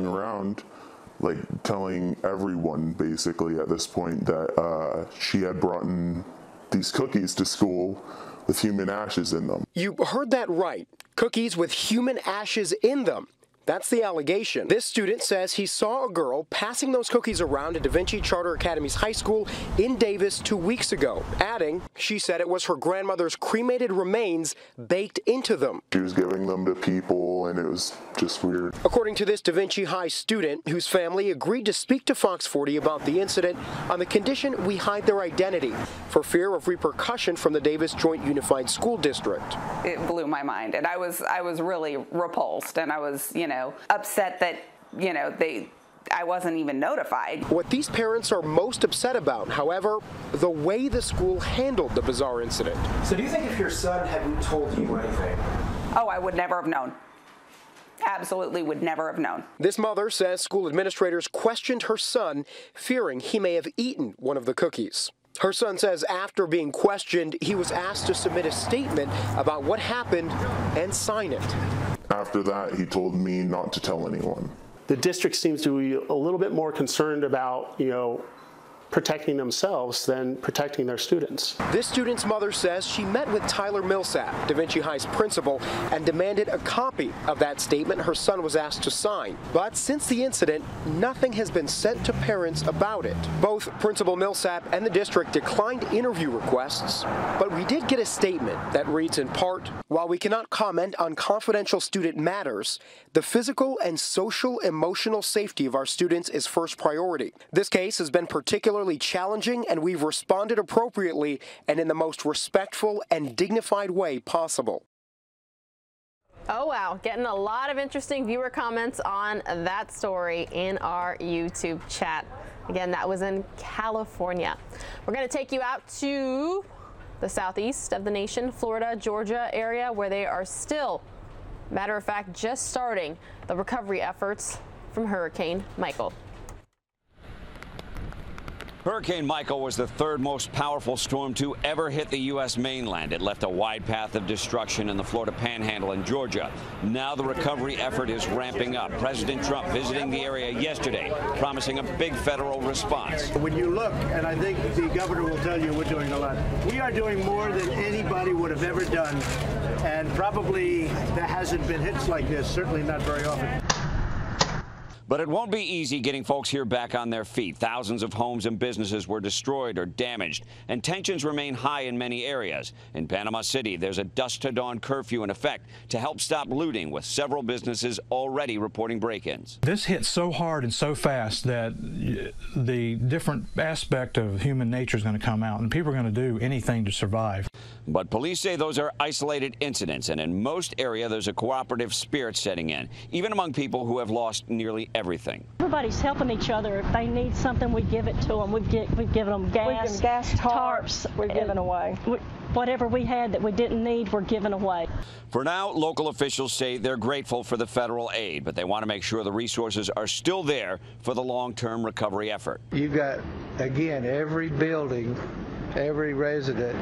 going around like telling everyone basically at this point that she had brought in these cookies to school with human ashes in them. You heard that right. Cookies with human ashes in them. That's the allegation. This student says he saw a girl passing those cookies around at Da Vinci Charter Academy's high school in Davis 2 weeks ago, adding she said it was her grandmother's cremated remains baked into them. She was giving them to people, and it was just weird. According to this Da Vinci High student, whose family agreed to speak to Fox 40 about the incident on the condition we hide their identity for fear of repercussion from the Davis Joint Unified School District. It blew my mind, and I was really repulsed, and I was, upset that, I wasn't even notified. What these parents are most upset about, however, the way the school handled the bizarre incident. So do you think if your son hadn't told you anything? Oh, I would never have known. Absolutely would never have known. This mother says school administrators questioned her son, fearing he may have eaten one of the cookies. Her son says after being questioned, he was asked to submit a statement about what happened and sign it. After that, he told me not to tell anyone. The district seems to be a little bit more concerned about, protecting themselves than protecting their students. This student's mother says she met with Tyler Millsap, Da Vinci High's principal, and demanded a copy of that statement her son was asked to sign. But since the incident, nothing has been sent to parents about it. Both Principal Millsap and the district declined interview requests, but we did get a statement that reads in part, while we cannot comment on confidential student matters, the physical and social emotional safety of our students is first priority. This case has been particularly challenging, and we've responded appropriately and in the most respectful and dignified way possible. Oh, wow. Getting a lot of interesting viewer comments on that story in our YouTube chat. Again, that was in California. We're going to take you out to the southeast of the nation, Florida, Georgia area, where they are still, matter of fact, just starting the recovery efforts from Hurricane Michael. Hurricane Michael was the third most powerful storm to ever hit the U.S. mainland. It left a wide path of destruction in the Florida Panhandle and Georgia. Now the recovery effort is ramping up. President Trump visiting the area yesterday, promising a big federal response. When you look, and I think the governor will tell you we're doing a lot. We are doing more than anybody would have ever done, and probably there hasn't been hits like this, certainly not very often. But it won't be easy getting folks here back on their feet. Thousands of homes and businesses were destroyed or damaged, and tensions remain high in many areas. In Panama City, there's a dusk to dawn curfew in effect to help stop looting, with several businesses already reporting break-ins. This hit so hard and so fast that the different aspect of human nature is going to come out, and people are going to do anything to survive. But police say those are isolated incidents, and in most areas there's a cooperative spirit setting in, even among people who have lost nearly everything. Everybody's helping each other. If they need something, we give it to them. We've given them gas, tarps. We're giving away. Whatever we had that we didn't need, we're giving away. For now, local officials say they're grateful for the federal aid, but they want to make sure the resources are still there for the long-term recovery effort. You've got, again, every building, every resident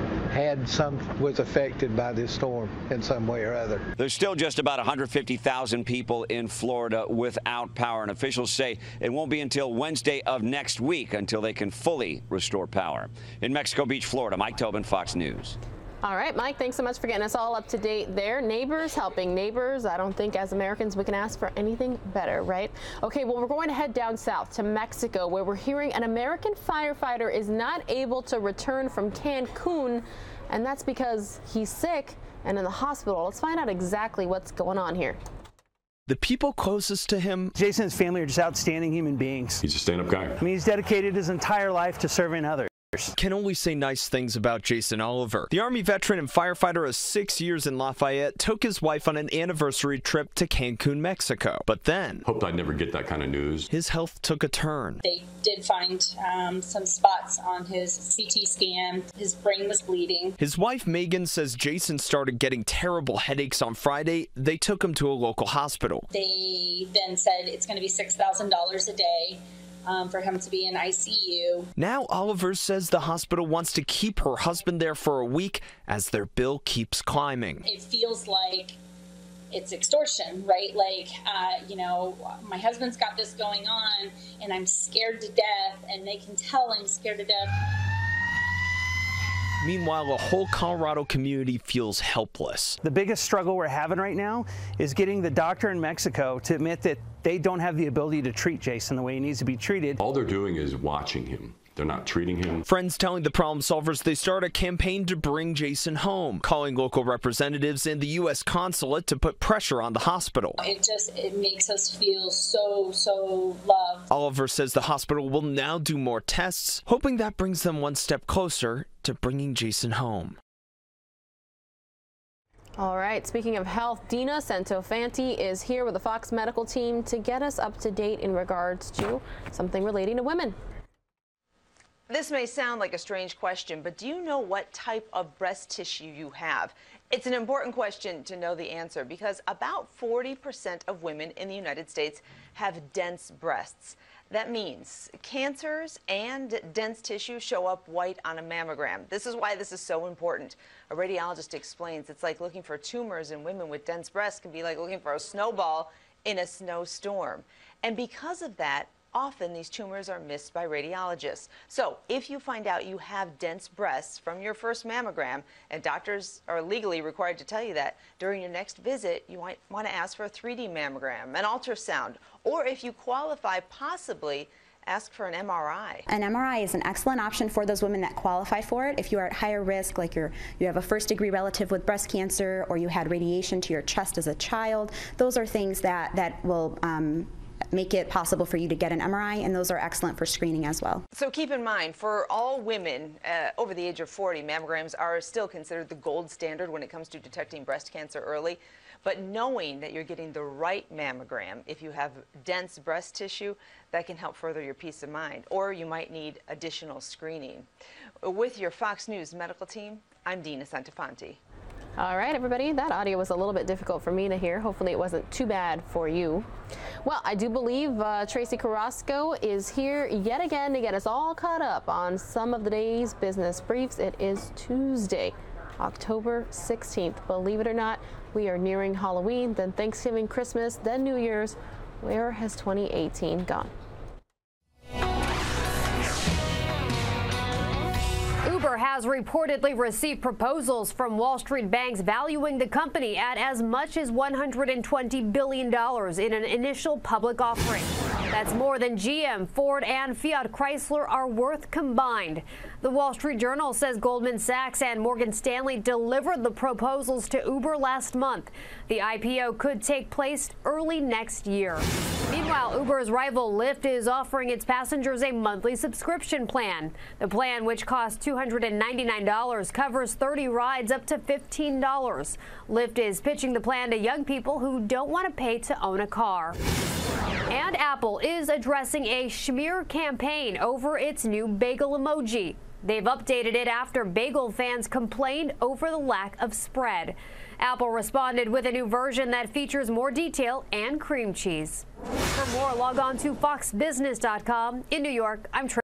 was affected by this storm in some way or other. There's still just about 150,000 people in Florida without power, and officials say it won't be until Wednesday of next week until they can fully restore power. In Mexico Beach, Florida, Mike Tobin, Fox News. All right, Mike, thanks so much for getting us all up to date there. Neighbors helping neighbors. I don't think as Americans we can ask for anything better, right? Okay, well, we're going to head down south to Mexico, where we're hearing an American firefighter is not able to return from Cancun, and that's because he's sick and in the hospital. Let's find out exactly what's going on here. The people closest to him, Jason and his family, are just outstanding human beings. He's a stand-up guy. I mean, he's dedicated his entire life to serving others. Can only say nice things about Jason Oliver. The Army veteran and firefighter of 6 years in Lafayette took his wife on an anniversary trip to Cancun, Mexico. But then, hoped I'd never get that kind of news. His health took a turn. They did find some spots on his CT scan. His brain was bleeding. His wife Megan says Jason started getting terrible headaches on Friday. They took him to a local hospital. They then said it's going to be $6,000 a day. For him to be in ICU. Now Oliver says the hospital wants to keep her husband there for a week as their bill keeps climbing. It feels like it's extortion, right? Like, you know, my husband's got this going on and I'm scared to death, and they can tell I'm scared to death. Meanwhile, a whole Colorado community feels helpless. The biggest struggle we're having right now is getting the doctor in Mexico to admit that they don't have the ability to treat Jason the way he needs to be treated. All they're doing is watching him. They're not treating him. Friends telling the problem solvers they start a campaign to bring Jason home, calling local representatives and the U.S. consulate to put pressure on the hospital. It makes us feel so loved. Oliver says the hospital will now do more tests, hoping that brings them one step closer to bringing Jason home. All right, speaking of health, Dina Santofanti is here with the Fox medical team to get us up to date in regards to something relating to women. This may sound like a strange question, but do you know what type of breast tissue you have? It's an important question to know the answer because about 40% of women in the United States have dense breasts. That means cancers and dense tissue show up white on a mammogram. This is why this is so important. A radiologist explains it's like looking for tumors in women with dense breasts can be like looking for a snowball in a snowstorm. And because of that, often these tumors are missed by radiologists. So if you find out you have dense breasts from your first mammogram, and doctors are legally required to tell you that, during your next visit, you might want to ask for a 3D mammogram, an ultrasound, or if you qualify, possibly ask for an MRI. An MRI is an excellent option for those women that qualify for it. If you are at higher risk, like you have a first-degree relative with breast cancer, or you had radiation to your chest as a child, those are things that will make it possible for you to get an MRI, and those are excellent for screening as well. So keep in mind, for all women over the age of 40, mammograms are still considered the gold standard when it comes to detecting breast cancer early. But knowing that you're getting the right mammogram, if you have dense breast tissue, that can help further your peace of mind. Or you might need additional screening. With your Fox News medical team, I'm Dina Santofanti. All right, everybody, that audio was a little bit difficult for me to hear. Hopefully it wasn't too bad for you. Well, I do believe Tracy Carrasco is here yet again to get us all caught up on some of the day's business briefs. It is Tuesday, October 16th. Believe it or not, we are nearing Halloween, then Thanksgiving, Christmas, then New Year's. Where has 2018 gone? Uber has reportedly received proposals from Wall Street banks valuing the company at as much as $120 billion in an initial public offering. That's more than GM, Ford, and Fiat Chrysler are worth combined. The Wall Street Journal says Goldman Sachs and Morgan Stanley delivered the proposals to Uber last month. The IPO could take place early next year. Meanwhile, Uber's rival Lyft is offering its passengers a monthly subscription plan. The plan, which costs $299, covers 30 rides up to $15. Lyft is pitching the plan to young people who don't want to pay to own a car. And Apple is addressing a smear campaign over its new bagel emoji. They've updated it after bagel fans complained over the lack of spread. Apple responded with a new version that features more detail and cream cheese. For more, log on to foxbusiness.com. In New York, I'm Tracy.